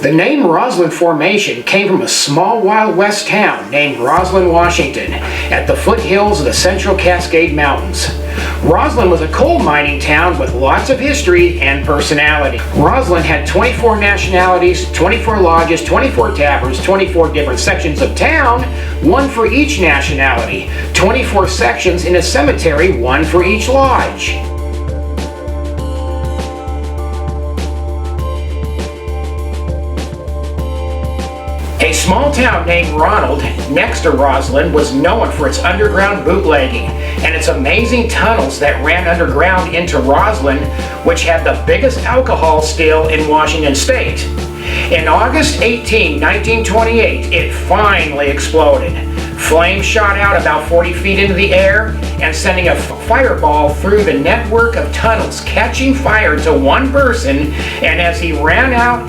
The name Roslyn Formation came from a small Wild West town named Roslyn, Washington, at the foothills of the Central Cascade Mountains. Roslyn was a coal mining town with lots of history and personality. Roslyn had 24 nationalities, 24 lodges, 24 taverns, 24 different sections of town, one for each nationality, 24 sections in a cemetery, one for each lodge. A small town named Ronald, next to Roslyn, was known for its underground bootlegging and its amazing tunnels that ran underground into Roslyn, which had the biggest alcohol still in Washington State. In August 18, 1928, it finally exploded. Flames shot out about 40 feet into the air and sending a fireball through the network of tunnels, catching fire to one person, and as he ran out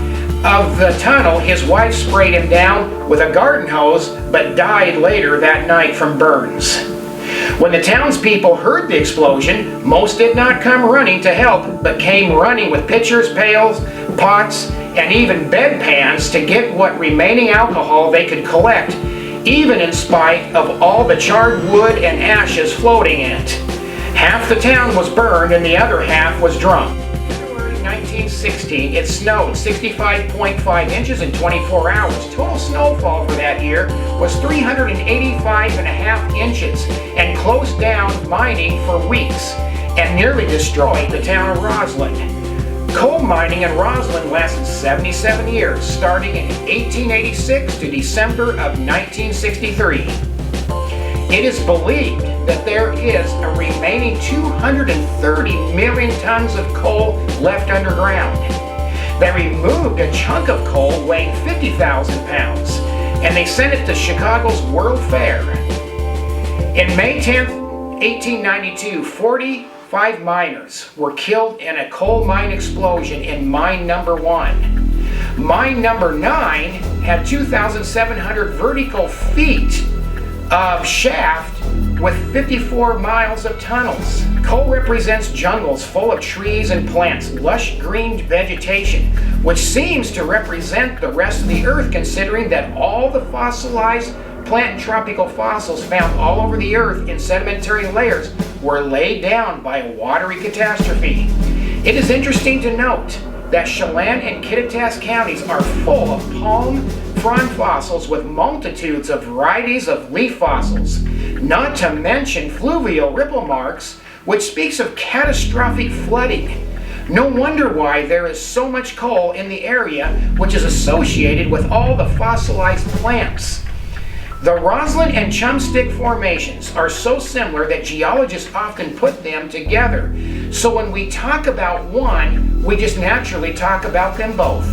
of the tunnel, his wife sprayed him down with a garden hose, but died later that night from burns. When the townspeople heard the explosion, most did not come running to help, but came running with pitchers, pails, pots, and even bedpans to get what remaining alcohol they could collect, even in spite of all the charred wood and ashes floating in it. Half the town was burned and the other half was drunk. 1916, it snowed 65.5 inches in 24 hours. Total snowfall for that year was 385.5 inches and closed down mining for weeks and nearly destroyed the town of Roslyn. Coal mining in Roslyn lasted 77 years, starting in 1886 to December of 1963. It is believed that there is a remaining 230 million tons of coal left underground. They removed a chunk of coal weighing 50,000 pounds, and they sent it to Chicago's World Fair. In May 10, 1892, 45 miners were killed in a coal mine explosion in mine number 1. Mine number 9 had 2,700 vertical feet of shaft with 54 miles of tunnels. Coal represents jungles full of trees and plants, lush green vegetation, which seems to represent the rest of the earth, considering that all the fossilized plant and tropical fossils found all over the earth in sedimentary layers were laid down by a watery catastrophe. It is interesting to note that Chelan and Kittitas counties are full of palm frond fossils with multitudes of varieties of leaf fossils, not to mention fluvial ripple marks, which speaks of catastrophic flooding. No wonder why there is so much coal in the area, which is associated with all the fossilized plants. The Roslyn and Chumstick formations are so similar that geologists often put them together. So when we talk about one, we just naturally talk about them both.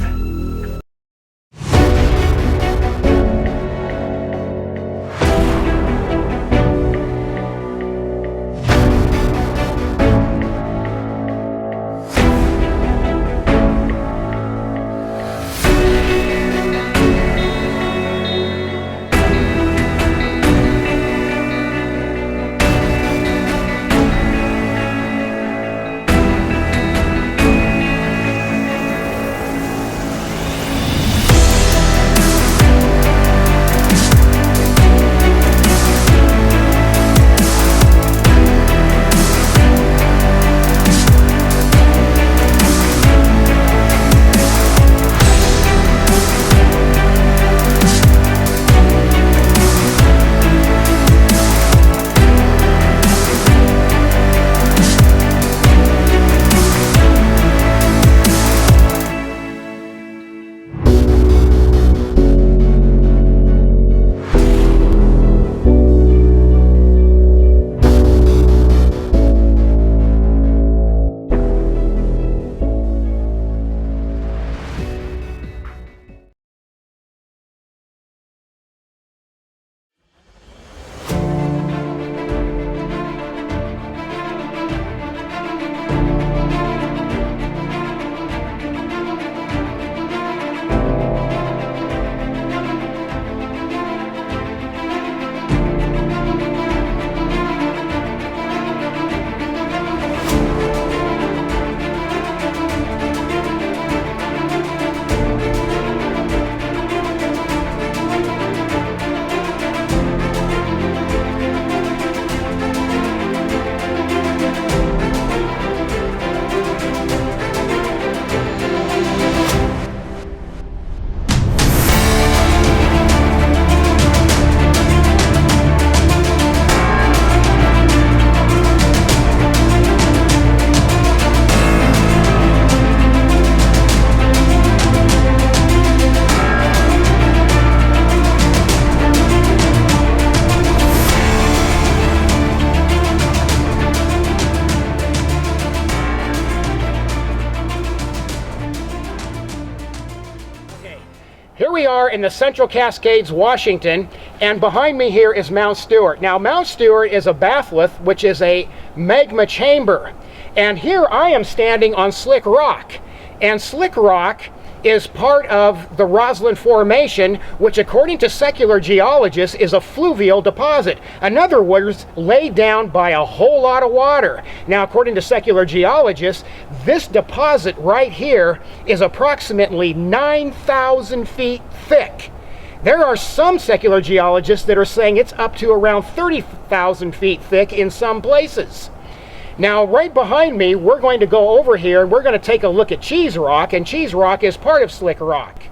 are in the Central Cascades, Washington, and behind me here is Mount Stewart. Now, Mount Stewart is a batholith, which is a magma chamber. And here I am standing on Slick Rock. And Slick Rock is part of the Roslyn Formation, which according to secular geologists is a fluvial deposit. In other words, laid down by a whole lot of water. Now, according to secular geologists, this deposit right here is approximately 9,000 feet thick. There are some secular geologists that are saying it's up to around 30,000 feet thick in some places. Now, right behind me, we're going to go over here and we're going to take a look at Cheese Rock, and Cheese Rock is part of Slick Rock.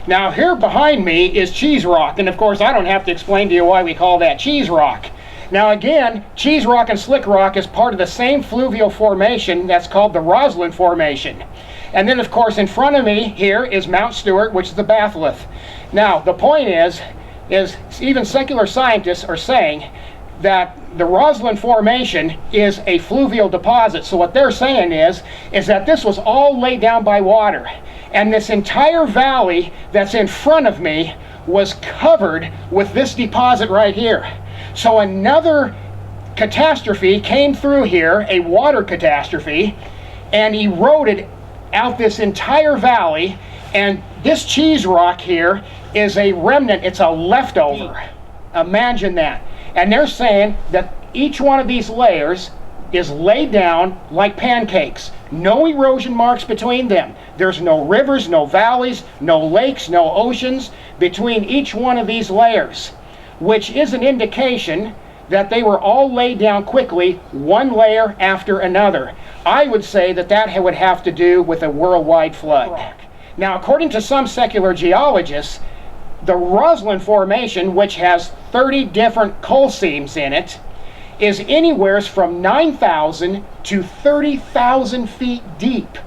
Now, here behind me is Cheese Rock, and of course, I don't have to explain to you why we call that Cheese Rock. Now, again, Cheese Rock and Slick Rock is part of the same fluvial formation that's called the Roslyn Formation. And then, of course, in front of me here is Mount Stewart, which is the batholith. Now, the point is even secular scientists are saying that the Roslyn Formation is a fluvial deposit. So what they're saying is that this was all laid down by water. And this entire valley that's in front of me was covered with this deposit right here. So another catastrophe came through here, a water catastrophe, and eroded out this entire valley. And this Cheese Rock here is a remnant, it's a leftover. Imagine that. And they're saying that each one of these layers is laid down like pancakes. No erosion marks between them. There's no rivers, no valleys, no lakes, no oceans between each one of these layers, which is an indication that they were all laid down quickly, one layer after another. I would say that that would have to do with a worldwide flood. Now, according to some secular geologists, the Roslyn Formation, which has 30 different coal seams in it, is anywhere from 9,000 to 30,000 feet deep.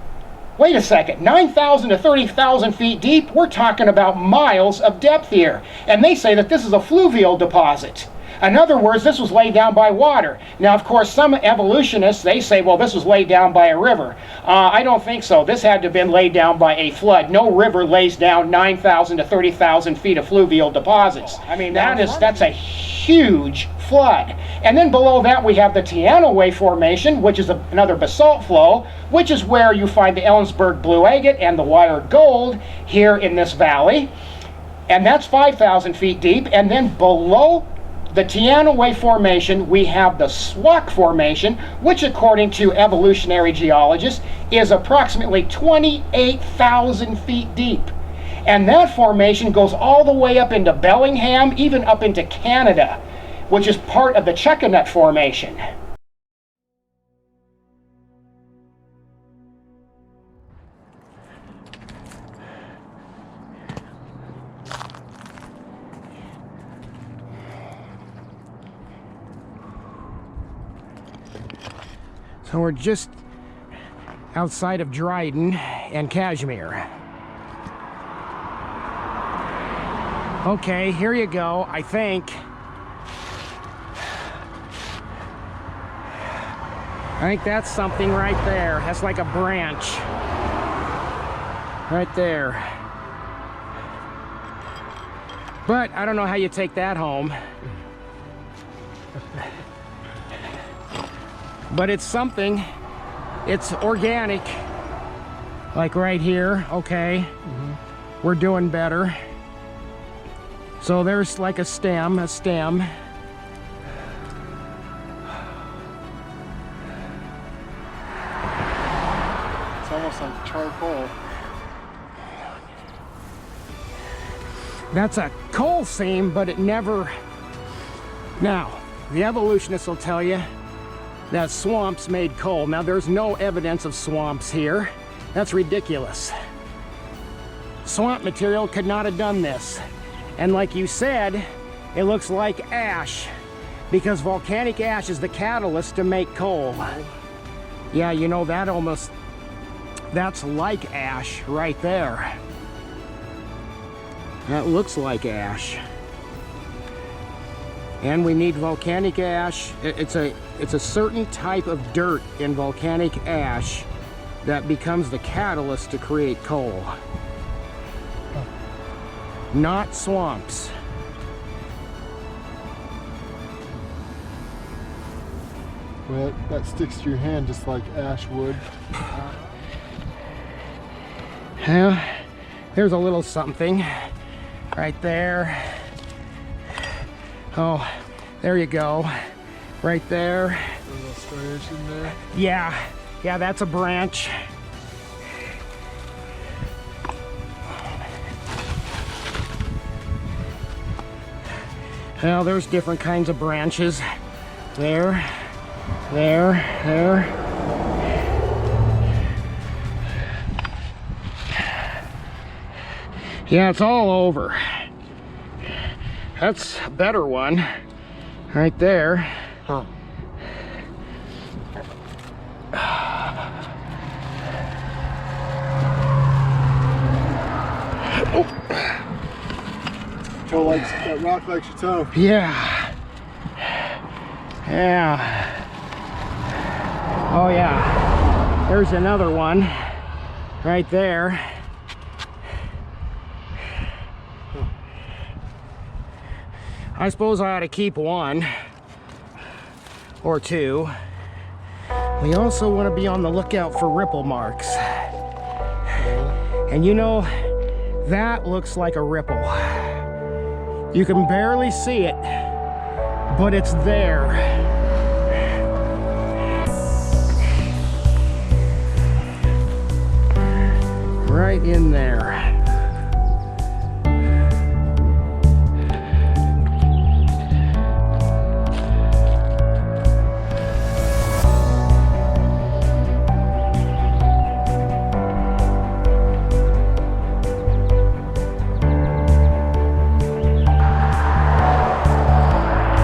Wait a second, 9,000 to 30,000 feet deep? We're talking about miles of depth here. And they say that this is a fluvial deposit. In other words, this was laid down by water. Now, of course, some evolutionists, they say, well, this was laid down by a river. I don't think so. This had to have been laid down by a flood. No river lays down 9,000 to 30,000 feet of fluvial deposits. I mean, that's a huge flood. And then below that, we have the Teanaway Formation, which is another basalt flow, which is where you find the Ellensburg blue agate and the wire gold here in this valley. And that's 5,000 feet deep. And then below the Teanaway Formation, we have the Swauk Formation, which according to evolutionary geologists is approximately 28,000 feet deep. And that formation goes all the way up into Bellingham, even up into Canada, which is part of the Checkanut Formation. So we're just outside of Dryden and Kashmir. Okay, here you go, I think. I think that's something right there. That's like a branch. Right there. But I don't know how you take that home. But it's something. It's organic. Like right here, okay. We're doing better. So there's like a stem. It's almost like charcoal. That's a coal seam, but it never... Now, the evolutionists will tell you that swamps made coal. Now, there's no evidence of swamps here. That's ridiculous. Swamp material could not have done this. And like you said, it looks like ash, because volcanic ash is the catalyst to make coal. Yeah, you know, that's like ash right there. That looks like ash. And we need volcanic ash. It's a certain type of dirt in volcanic ash that becomes the catalyst to create coal. not swamps. Well, that sticks to your hand just like ash would. Yeah, there's a little something right there. Oh, there you go. Right there. There's a little strange in there. Yeah, that's a branch. Well, there's different kinds of branches. There. Yeah, it's all over. That's a better one. Right there. Huh. Toe likes, that rock likes your toe. Yeah. Oh yeah. There's another one right there. I suppose I ought to keep one or two. We also want to be on the lookout for ripple marks. And you know, that looks like a ripple. You can barely see it, but it's there. Right in there.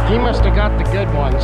He must have got the good ones.